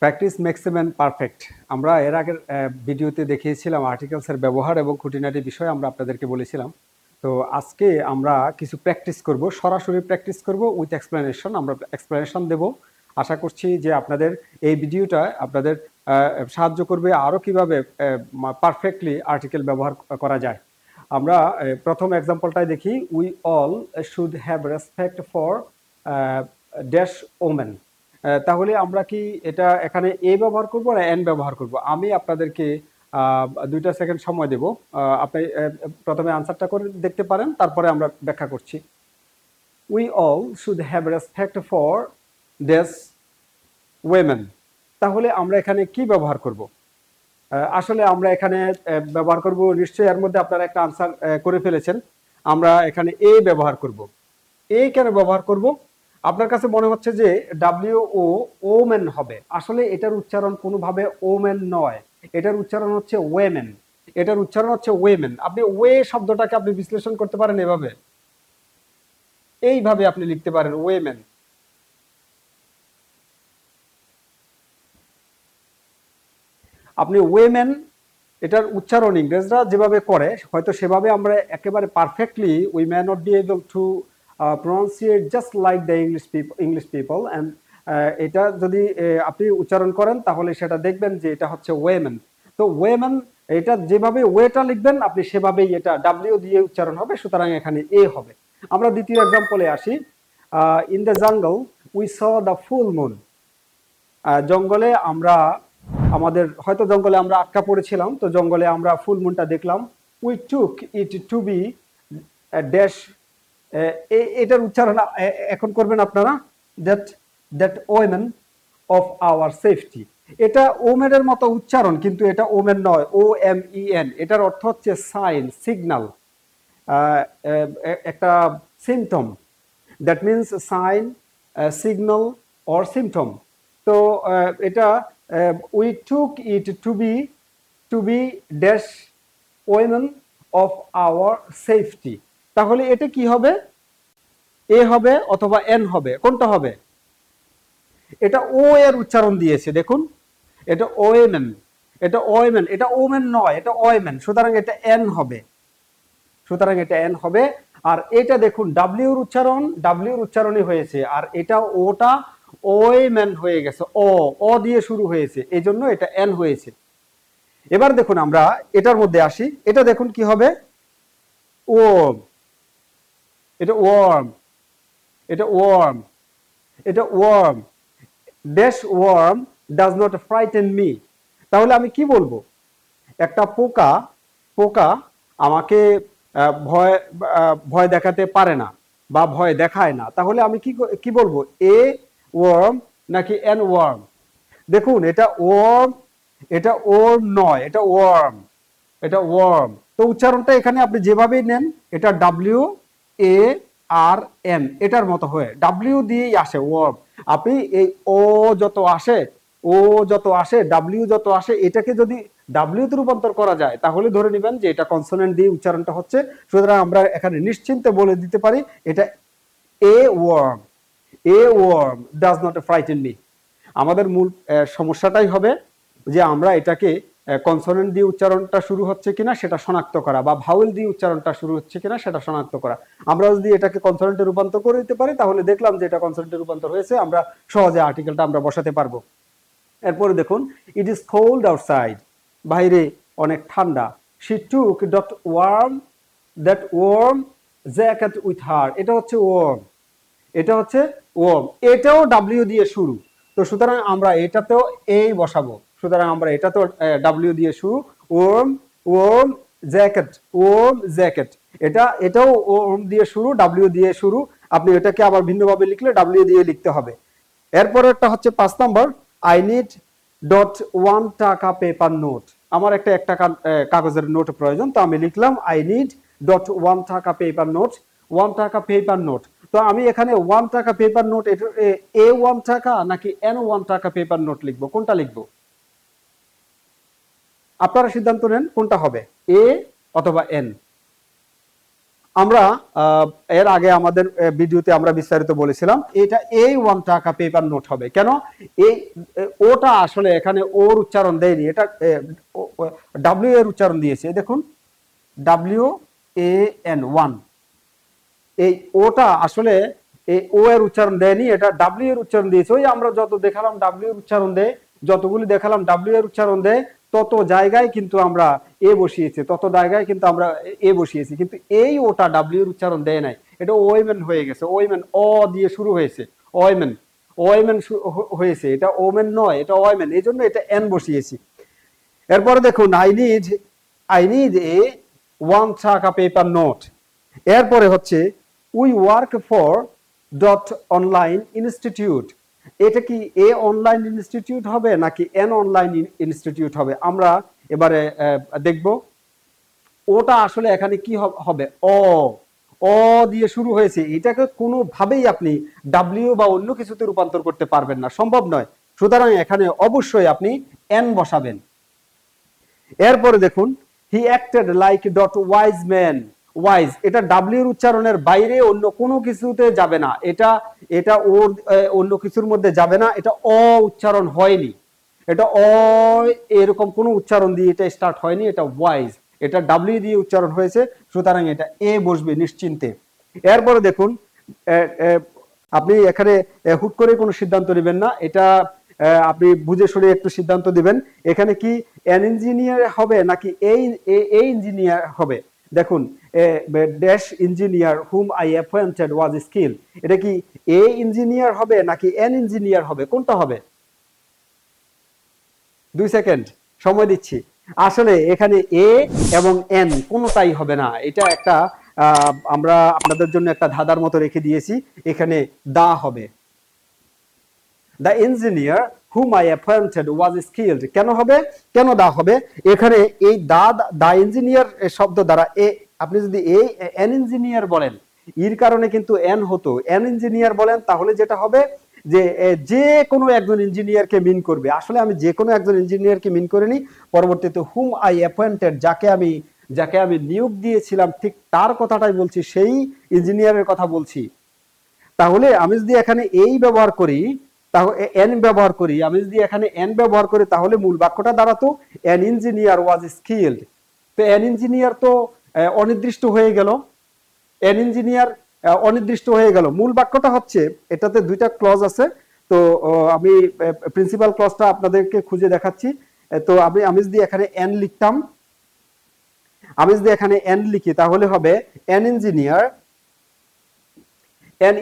Practice maximum perfect. আমরা এর আগের ভিডিওতে দেখিয়েছিলাম আর্টিকেলসের ব্যবহার এবং খুঁটিনাটি বিষয় আমরা আপনাদেরকে বলেছিলাম। তো আজকে আমরা কিছু প্র্যাকটিস করব, সরাসরি প্র্যাকটিস করব উইথ এক্সপ্লেনেশন। আমরা এক্সপ্লেনেশন দেব। আশা করছি যে আপনাদের এই ভিডিওটা আপনাদের সাহায্য করবে আরও কীভাবে পারফেক্টলি আর্টিকেল ব্যবহার করা যায়। আমরা প্রথম এক্সাম্পলটাই দেখি। We all should have respect for dash women. তাহলে আমরা কি এটা এখানে এ ব্যবহার করব না এন ব্যবহার করব? আমি আপনাদেরকে 2টা সেকেন্ড সময় দেব। আপনি প্রথমে আনসারটা করে দেখতে পারেন, তারপরে আমরা ব্যাখ্যা করছি। We all should have respect for dash women. তাহলে আমরা এখানে কি ব্যবহার করব? আসলে আমরা এখানে ব্যবহার করব, নিশ্চয়ই এর মধ্যে আপনারা একটা আনসার করে ফেলেছেন। আমরা এখানে এ ব্যবহার করব। এ কেন ব্যবহার করব? আপনার কাছে মনে হচ্ছে যে ডাব্লিউ ও ওমেন হবে। আসলে এটার উচ্চারণ কোনোভাবে ওমেন নয়, এটার উচ্চারণ হচ্ছে ওয়েমেন। এটার উচ্চারণ হচ্ছে ওয়েমেন। আপনি ওয়ে শব্দটাকে আপনি বিশ্লেষণ করতে পারেন এভাবে, এইভাবে আপনি লিখতে পারেন ওয়েমেন। আপনি ওয়েমেন এটার উচ্চারণ ইংরেজরা যেভাবে করে হয়তো সেভাবে আমরা একেবারে perfectly we may not be able to pronounciate just like the English people and এটা যদি আপনি উচ্চারণ করেন তাহলে সেটা দেখবেন যে এটা হচ্ছে ওয়েমেন। তো ওয়েমেন এটা যেভাবে ওয়েটা লিখবেন আপনি সেভাবেই এটা ডাব্লিউ দিয়ে উচ্চারণ হবে, সুতরাং এখানে এ হবে। আমরা দ্বিতীয় এক্সাম্পলে আসি। In the jungle we saw the full moon. জঙ্গলে আমরা আমাদের হয়তো জঙ্গলে আমরা আটকা পড়েছিলাম, তো জঙ্গলে আমরা ফুল মুনটা দেখলাম। We took it to be dash. এটার উচ্চারণ এখন করবেন আপনারা, that that omen of our safety. এটা ওমেনের মতো উচ্চারণ, কিন্তু এটা ওমেন নয়, ও এম ই এন। এটার অর্থ হচ্ছে সাইন, সিগনাল, একটা symptom. That means sign, signal or symptom. তো এটা we took it to be dash omen of our safety. তাহলে এটা কি হবে? এ হবে অথবা এন হবে, কোনটা হবে? এটা ও এর উচ্চারণ দিয়েছে, দেখুন এটা ওয়েমেন, এটা ওয়েমেন, এটা ওমেন নয়, এটা ওয়েমেন, সুতরাং এটা এন হবে, সুতরাং এটা এন হবে। আর এটা দেখুন ডাব্লিউর উচ্চারণই হয়েছে, আর এটা ওটা ওয়েমেন হয়ে গেছে, ও দিয়ে শুরু হয়েছে, এই জন্য এটা এন হয়েছে। এবার দেখুন আমরা এটার মধ্যে আসি। এটা দেখুন কি হবে? ওর্ম, এটা ওয়ার্ম, এটা ওয়ার্ম, এটা warm. Dash warm does not frighten me. তাহলে আমি কি বলবো? একটা পোকা আমাকে ভয় ভয় দেখাতে পারে না বা ভয় দেখায় না। তাহলে আমি কি বলবো? এ ওয়ার্ম নাকি এন ওয়ার্ম? দেখুন এটা ওয়ার্ম, এটা ওর্ম নয়, এটা ওয়ার্ম, এটা ওয়ার্ম। তো উচ্চারণটা এখানে আপনি যেভাবেই নেন, এটা ডাব্লিউ এ আর এন এটার মতো হয়ে ডাব্লিউ দিয়েই আসে ওয়ার্ম। আপনি এই ও যত আসে ডাব্লিউ যত আসে, এটাকে যদি ডাব্লিউ তে রূপান্তর করা যায় তাহলে ধরে নেবেন যে এটা কনসোনেন্ট দিয়ে উচ্চারণটা হচ্ছে। সুতরাং আমরা এখানে নিশ্চিন্তে বলে দিতে পারি এটা a worm, a worm does not frighten me. আমাদের মূল সমস্যাটাই হবে যে আমরা এটাকে কনসোনেন্ট দিয়ে উচ্চারণটা শুরু হচ্ছে কিনা সেটা শনাক্ত করা, বা ভাওয়েল দিয়ে উচ্চারণটা শুরু হচ্ছে কিনা সেটা শনাক্ত করা। আমরা যদি এটাকে কনসোনেন্টে রূপান্তর করে দিতে পারি তাহলে দেখলাম যে এটা কনসোনেন্টে রূপান্তর হয়েছে, আমরা সহজে আর্টিকেলটা আমরা বসাতে পারবো। এরপরে দেখুন, ইট ইজ কোল্ড আউটসাইড, বাইরে অনেক ঠান্ডা। She took that warm jacket with her. এটা হচ্ছে ওয়ার্ম, এটা হচ্ছে ওয়ার্ম, এটাও ডাব্লিউ দিয়ে শুরু। তো সুতরাং আমরা এটাতেও এই বসাবো, সুতরাং আমরা এটাতেও ডাব্লিউ দিয়ে শুরু। Warm, warm jacket, warm jacket, এটাও ওয়ার্ম দিয়ে শুরু, ডাব্লিউ দিয়ে শুরু। আপনি এটাকে আবার ভিন্নভাবে লিখলে ডাব্লিউ দিয়ে লিখতে হবে। এরপরে একটা হচ্ছে 5 নম্বর, আই নিড .1 টাকা পেপার নোট। আমার একটা টাকা কাগজের নোট প্রয়োজন, তো আমি লিখলাম আই নিড .1 টাকা পেপার নোট, 1 টাকা পেপার নোট। তো আমি এখানে 1 টাকা পেপার নোট, এ 1 টাকা নাকি এন 1 টাকা পেপার নোট লিখবো, কোনটা লিখবো? আপনারা সিদ্ধান্ত নেন কোনটা হবে, এ অথবা এন। আমরা এর আগে আমাদের ভিডিওতে আমরা বিস্তারিত বলেছিলাম এটা এই 1 টাকা পেপার নোট হবে। কেন এই ওটা আসলে এখানে ওর উচ্চারণ দেয়নি, এটা ডাব্লিউ এর উচ্চারণ দিয়েছে। দেখুন WAN 1, এই ওটা আসলে এই ও এর উচ্চারণ দেয়নি, এটা ডাব্লিউ এর উচ্চারণ দিয়েছে। ওই আমরা যত দেখালাম ডাব্লিউ এর উচ্চারণ দেয়, যতগুলি দেখালাম ডাব্লিউ এর উচ্চারণ দেয়, তত জায়গায় কিন্তু আমরা এ বসিয়েছি, তত জায়গায় কিন্তু আমরা এ বসিয়েছি, কিন্তু এই ওটা ডাব্লিউ এর উচ্চারণ দেয় নাই, এটা ওইমেন হয়ে গেছে। ওইমেন অ দিয়ে শুরু হয়েছে, ওইমেন ওইমেন হয়েছে, এটা ওমেন নয়, এটা ওইমেন, এই জন্য এটা এন বসিয়েছি। এরপরে দেখুন আই নিড এ 1 টাকা পেপার নোট। এরপরে হচ্ছে we work for dot online institute. এটা কি এ অনলাইন ইনস্টিটিউট হবে নাকি এন অনলাইন ইনস্টিটিউট হবে? আমরা এবারে দেখব ওটা আসলে এখানে কি হবে, অ অ দিয়ে শুরু হয়েছে, এটাকে কোনোভাবেই আপনি ডাব্লিউ বা অন্য কিছুতে রূপান্তর করতে পারবেন না, সম্ভব নয়। সুতরাং এখানে অবশ্যই আপনি এন বসাবেন। এরপরে দেখুন হি acted like dot wise man. Wise এটা ডাব্লিউ এর উচ্চারণের বাইরে অন্য কোনো কিছুতে যাবে না, এটা এটা ওর অন্য কিছুর মধ্যে যাবে না, এটা অ উচ্চারণ হয়নি, এটা অ এরকম কোনো উচ্চারণ দিয়ে এটা স্টার্ট হয়নি, এটা ওয়াইজ, এটা ডাব্লিউ দিয়ে উচ্চারণ হয়েছে, সুতরাং এটা এ বসবে নিশ্চিন্তে। এরপরে দেখুন আপনি এখানে হুট করে কোনো সিদ্ধান্ত নেবেন না, এটা আপনি বুঝে শুনে একটু সিদ্ধান্ত দিবেন। এখানে কি এন ইঞ্জিনিয়ার হবে নাকি এই ইঞ্জিনিয়ার হবে? দেখুন dash engineer hmm I appointed was skill, এটা কি এ ইঞ্জিনিয়ার হবে নাকি এন ইঞ্জিনিয়ার হবে, কোনটা হবে? 2 সেকেন্ড সময় দিচ্ছি। আসলে এখানে এ এবং এন কোনোটাই হবে না, এটা একটা আমরা আপনাদের জন্য একটা ধাঁধার মতো রেখে দিয়েছি, এখানে দা হবে। The engineer hmm I appointed was skilled, কেন হবে, কেন দা হবে? এখানে এই দা ইঞ্জিনিয়ার শব্দ দ্বারা এ, আপনি যদি এই এন ইঞ্জিনিয়ার বলেন, এর কারণে কিন্তু এন হতো, এন ইঞ্জিনিয়ার বলেন তাহলে যেটা হবে যে যে কোনো একজন ইঞ্জিনিয়ারকে মিন করবে। আসলে আমি যে কোনো একজন ইঞ্জিনিয়ারকে মিন করিনি, পরবর্তীতে হুম আই অ্যাপয়েন্টেড, যাকে আমি নিয়োগ দিয়েছিলাম ঠিক তার কথাটাই বলছি, সেই ইঞ্জিনিয়ারের কথা বলছি। তাহলে আমি যদি এখানে এই ব্যবহার করি, তাহলে এন ব্যবহার করি, আমি যদি এখানে এন ব্যবহার করি তাহলে মূল বাক্যটা দাঁড়াতো এন ইঞ্জিনিয়ার ওয়াজ স্কিলড। তো এন ইঞ্জিনিয়ার তো অনির্দিষ্ট হয়ে গেল, এন ইঞ্জিনিয়ার অনির্দিষ্ট হয়ে গেল। মূল বাক্যটা হচ্ছে, এটাতে দুইটা ক্লজ আছে, তো আমি প্রিন্সিপাল ক্লজটা আপনাদেরকে খুঁজে দেখাচ্ছি। তো আমি যদি এখানে এন লিখতাম, আমি যদি এখানে এন লিখি তাহলে হবে এন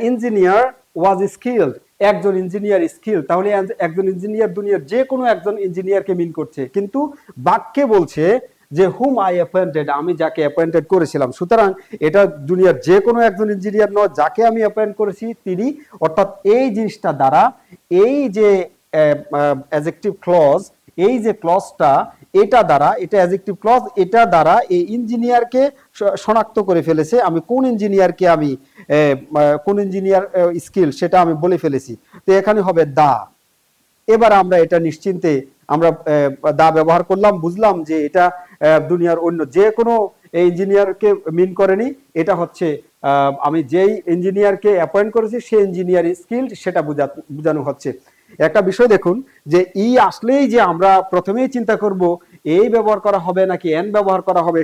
ইঞ্জিনিয়ার ওয়াজ স্কিলড, একজন ইঞ্জিনিয়ার স্কিল, তাহলে একজন ইঞ্জিনিয়ার দুনিয়ার যে কোনো একজন ইঞ্জিনিয়ারকে মিন করছে, কিন্তু বাক্যে বলছে যে হুম আই অ্যাপয়েন্টেড, আমি যাকে অ্যাপয়েন্টেড করেছিলাম। সুতরাং এটা দুনিয়ার যে কোনো একজন ইঞ্জিনিয়ার নয়, যাকে আমি অ্যাপয়েন্ট করেছি তিনি, অর্থাৎ এই জিনিসটা দ্বারা এই যে অ্যাডজেক্টিভ ক্লজ, এই যে ক্লজটা, এটা দ্বারা, এটা অ্যাডজেক্টিভ ক্লজ, এটা দ্বারা এই ইঞ্জিনিয়ারকে শনাক্ত করে ফেলেছে, আমি কোন ইঞ্জিনিয়ারকে আমি কোন ইঞ্জিনিয়ার স্কিল সেটা আমি বলে ফেলেছি। তো এখানে হবে দা। এবার আমরা এটা নিশ্চিন্তে আমরা দা ব্যবহার করলাম, বুঝলাম যে এটা দুনিয়ার অন্য যে কোনো ইঞ্জিনিয়ারকে মিন করেনি, এটা হচ্ছে আমি যেই ইঞ্জিনিয়ারকে অ্যাপয়েন্ট করেছি সেই ইঞ্জিনিয়ার স্কিল, সেটা বোঝানো হচ্ছে। একটা বিষয় দেখুন যে ই আসলেই যে আমরা প্রথমেই চিন্তা করব এই ব্যবহার করা হবে নাকি এন ব্যবহার করা হবে,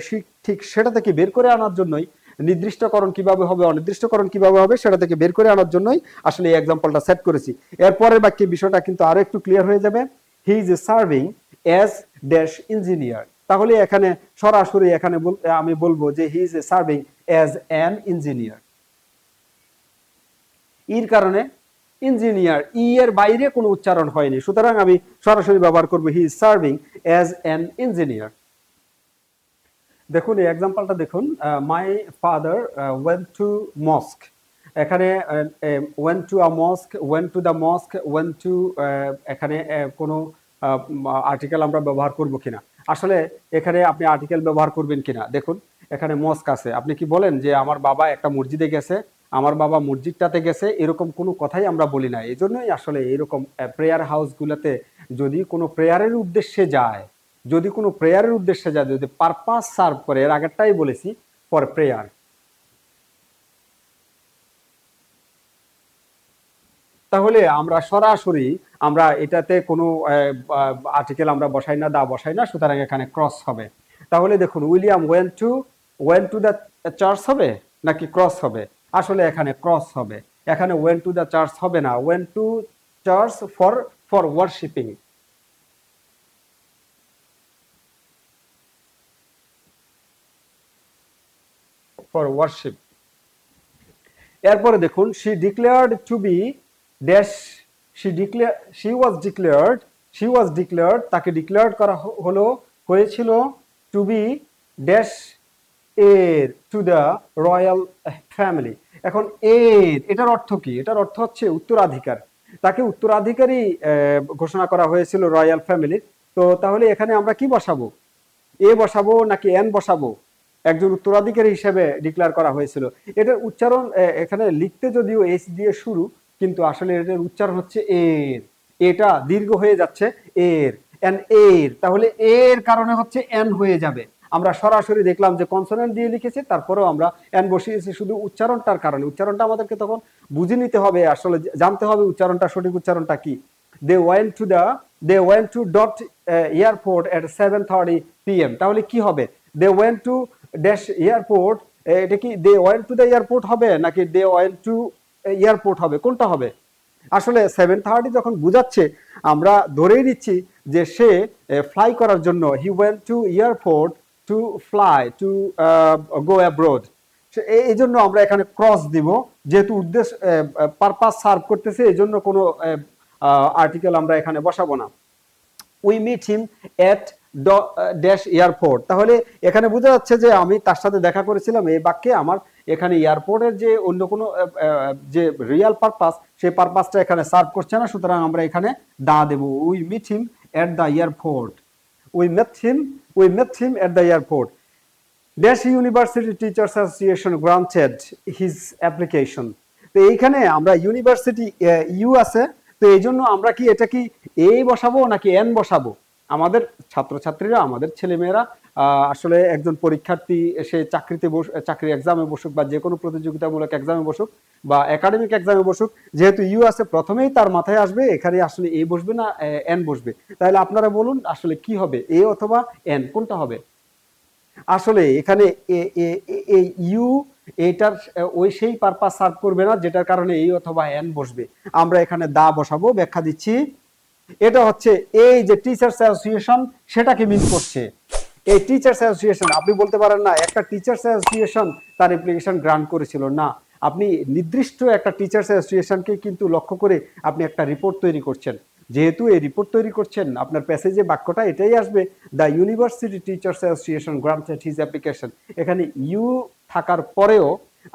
ঠিক সেটা থেকে বের করে আনার জন্যই, নির্দিষ্টকরণ কিভাবে হবে, অনির্দিষ্টকরণ কিভাবে হবে, সেটা থেকে বের করে আনার জন্যই আসলে এই এক্সাম্পলটা সেট করেছি। এরপরের বাক্যে বিষয়টা কিন্তু আরো একটু ক্লিয়ার হয়ে যাবে। হি is serving as dash engineer, তাহলে এখানে সরাসরি এখানে আমি বলবো যে হি is serving as an engineer. এর কারণে ইঞ্জিনিয়ার ই এর বাইরে কোনো উচ্চারণ হয়নি, সুতরাং আমি সরাসরি ব্যবহার করব he is serving as an engineer. দেখুন এই এক্সাম্পলটা দেখুন, my father went to mosque, এখানে went to a mosque, went to the mosque, went to, এখানে কোনো আর্টিকেল আমরা ব্যবহার করব কিনা, আসলে এখানে আপনি আর্টিকেল ব্যবহার করবেন কিনা। দেখুন এখানে মস্ক আছে, আপনি কি বলেন যে আমার বাবা একটা মসজিদে গেছে, আমার বাবা মসজিদটাতে গেছে, এরকম কোনো কথাই আমরা বলি না। এই জন্যই আসলে এরকম প্রেয়ার হাউসগুলোতে যদি কোনো প্রেয়ারের উদ্দেশ্যে যায়, যদি পারপাস সার্ভ করে, এর আগেরটাই বলেছি ফর প্রেয়ার, তাহলে আমরা সরাসরি আমরা এটাতে কোনো আর্টিকেল আমরা বসাই না, দা বসাই না, সুতরাং এখানে ক্রস হবে। তাহলে দেখুন William went to the church হবে নাকি ক্রস হবে? আসলে এখানে ক্রস হবে। এখানে ওয়েন্ট টু দ্য চার্চ হবে না, went to church for worshipping. For worship. এরপরে দেখুন she declared to be dash, she was declared তাকে ডিক্লেয়ার করা হলো, হয়েছিল টু বি ড্যাশ এর টু দ্য রয়্যাল ফ্যামিলি। এখন এটার অর্থ কি? এটার অর্থ হচ্ছে উত্তরাধিকার। তাকে উত্তরাধিকারী ঘোষণা করা হয়েছিল রয়্যাল ফ্যামিলির। তো তাহলে এখানে আমরা কি বসাবো? এ বসাবো নাকি এন বসাবো? একজন উত্তরাধিকারী হিসেবে ডিক্লেয়ার করা হয়েছিল। এটার উচ্চারণ এখানে লিখতে যদিও এস দিয়ে শুরু, কিন্তু আসলে এটার উচ্চারণ হচ্ছে এর। এটা দীর্ঘ হয়ে যাচ্ছে এর, এর। তাহলে এর কারণে হচ্ছে এন হয়ে যাবে। আমরা সরাসরি দেখলাম যে কনসোনেন্ট দিয়ে লিখেছে, তারপরেও আমরা এন বসিয়েছি শুধু উচ্চারণটার কারণে। উচ্চারণটা আমাদেরকে তখন বুঝে নিতে হবে, আসলে জানতে হবে উচ্চারণটা, সঠিক উচ্চারণটা কি। they went to dot airport at 7:30 p.m. তাহলে কি হবে? they went to dash airport, এটা কি they went to the airport হবে নাকি they went to airport হবে? কোনটা হবে? আসলে 7:30 যখন বুঝাচ্ছে, আমরা ধরেই নিচ্ছি যে সে ফ্লাই করার জন্য, he went to airport to fly to go abroad। এই জন্য আমরা এখানে ক্রস দিব, যেহেতু উদ্দেশ্য পারপাস সার্ভ করতেছে, এই জন্য কোনো আর্টিকেল আমরা এখানে বসাবো না। We meet him at dash airport. তাহলে এখানে বোঝা যাচ্ছে যে আমি তার সাথে দেখা করেছিলাম, এই বাক্যে আমার এখানে এয়ারপোর্টের যে অন্য কোনো যে রিয়াল পারপাস, সেই পারপাসটা এখানে সার্ভ করছে না, সুতরাং আমরা এখানে দা দেব। We meet him at the airport. We met him at the airport. Dash university teachers association granted his application. তো এইখানে আমরা ইউনিভার্সিটি ইউ আছে, তো এই জন্য আমরা কি এটা কি এ বসাবো নাকি এন বসাবো? আমাদের ছাত্রছাত্রীরা, আমাদের ছেলেমেয়েরা আসলে একজন পরীক্ষার্থী সে চাকরি এক্সামে বসুক বা যে কোনো প্রতিযোগিতামূলক এক্সামে বসুক বা একাডেমিক এক্সামে বসুক, যেহেতু ইউ আছে প্রথমেই তার মাথায় আসবে এখানে আসলে এ বসবে না এন বসবে। তাহলে আপনারা বলুন আসলে কি হবে, এ অথবা এন, কোনটা হবে? আসলে এখানে এই ইউ এটার ওই সেই পারপাস সার্ভ করবে না, যেটার কারণে এই অথবা এন বসবে। আমরা এখানে দা বসাবো, ব্যাখ্যা দিচ্ছি। এটা হচ্ছে এই যে টিচার্স অ্যাসোসিয়েশন, সেটাকে মিন করছে। এই টিচার্স অ্যাসোসিয়েশন, আপনি বলতে পারেন না একটা টিচার্স অ্যাসোসিয়েশন তার অ্যাপ্লিকেশন গ্রান্ট করেছিল, না, আপনি নির্দিষ্ট একটা টিচার্স অ্যাসোসিয়েশনকে কিন্তু লক্ষ্য করে আপনি একটা রিপোর্ট তৈরি করছেন। যেহেতু এই রিপোর্ট তৈরি করছেন, আপনার প্যাসেজে বাক্যটা এটাই আসবে, the university teachers association granted his application. এখানে ইউ থাকার পরেও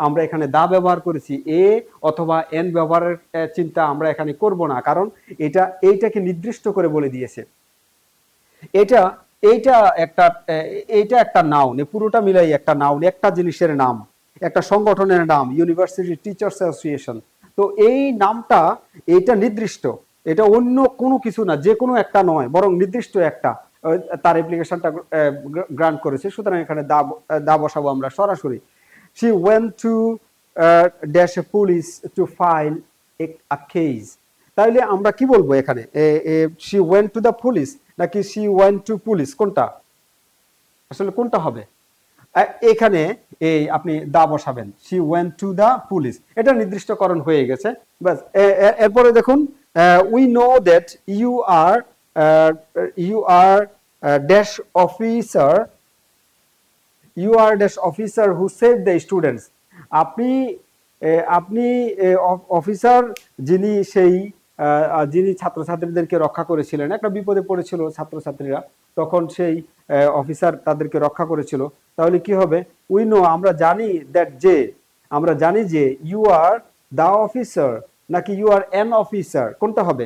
আমরা এখানে দা ব্যবহার করেছি, এ অথবা এন ব্যবহারের চিন্তা আমরা এখানে করব না, কারণ এইটাকে নির্দিষ্ট করে বলে দিয়েছে। এইটা একটা নাউন, পুরোটা মিলাই একটা নাউন, একটা জিনিসের নাম, একটা সংগঠনের নাম, ইউনিভার্সিটি টিচার্স অ্যাসোসিয়েশন। তো এই নামটা এটা নির্দিষ্ট, এটা অন্য কোনো কিছু না, যে কোনো একটা নয়, বরং নির্দিষ্ট একটা তার অ্যাপ্লিকেশনটা গ্রান্ট করেছে, সুতরাং এখানে দা বসাবো আমরা সরাসরি। she went to dash a police to file a case। তাইলে আমরা কি বলবো এখানে, she went to the police নাকি she went to police, কোনটা আসলে কোনটা হবে? এখানে এই আপনি দা বসাবেন, she went to the police, এটা নির্দিষ্টকরণ হয়ে গেছে। বাস। এরপরে দেখুন we know that you are dash officer, you are dash officer who saved the students। আপনি আপনি অফিসার যিনি ছাত্রছাত্রীদেরকে রক্ষা করেছিলেন, একটা বিপদে পড়েছিল ছাত্রছাত্রীরা, তখন সেই অফিসার তাদেরকে রক্ষা করেছিল। তাহলে কি হবে? উই নো, আমরা জানি যে ইউ আর দা অফিসার নাকি ইউ আর অ্যান অফিসার, কোনটা হবে?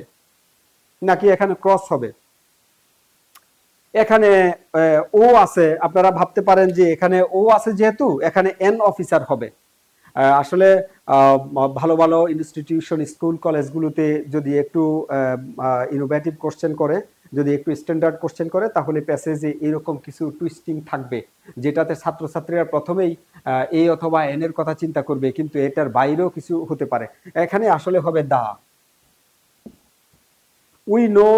নাকি এখানে ক্রস হবে? এখানে ও আছে, আপনারা ভাবতে পারেন যে এখানে ও আছে, যেহেতু এখানে এন অফিসার হবে। আসলে ভালো ভালো ইনস্টিটিউশন, স্কুল কলেজগুলোতে যদি একটু ইনোভেটিভ কোশ্চেন করে, যদি একটু স্ট্যান্ডার্ড কোশ্চেন করে, তাহলে প্যাসেজে এরকম কিছু টুইস্টিং থাকবে, যেটাতে ছাত্রছাত্রীরা প্রথমেই এ অথবা এন এর কথা চিন্তা করবে, কিন্তু এটার বাইরেও কিছু হতে পারে। এখানে আসলে হবে দা। We know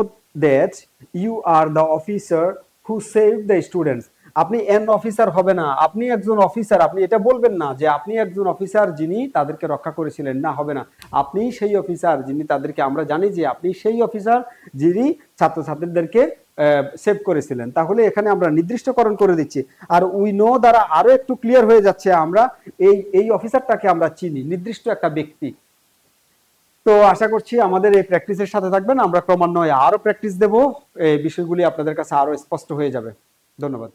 that you are the officer who save the students. আপনি এন অফিসার হবে না, আপনি একজন অফিসার। আপনি এটা বলবেন না যে আপনি একজন অফিসার যিনি তাদেরকে রক্ষা করেছিলেন, না, হবে না। আপনি সেই অফিসার যিনি তাদেরকে, আমরা জানি যে আপনি সেই অফিসার যিনি ছাত্রছাত্রীদেরকে সেভ করেছিলেন। তাহলে এখানে আমরা নির্দিষ্টকরণ করে দিচ্ছি। আর উই নো দ্বারা আরো একটু ক্লিয়ার হয়ে যাচ্ছে, আমরা এই অফিসারটাকে আমরা চিনি, নির্দিষ্ট একটা ব্যক্তি। তো আশা করছি আমাদের এই প্র্যাকটিসের সাথে থাকবেন। আমরা ক্রমান্বয়ে আরো প্র্যাকটিস দেব, এই বিষয়গুলি আপনাদের কাছে আরো স্পষ্ট হয়ে যাবে। ধন্যবাদ।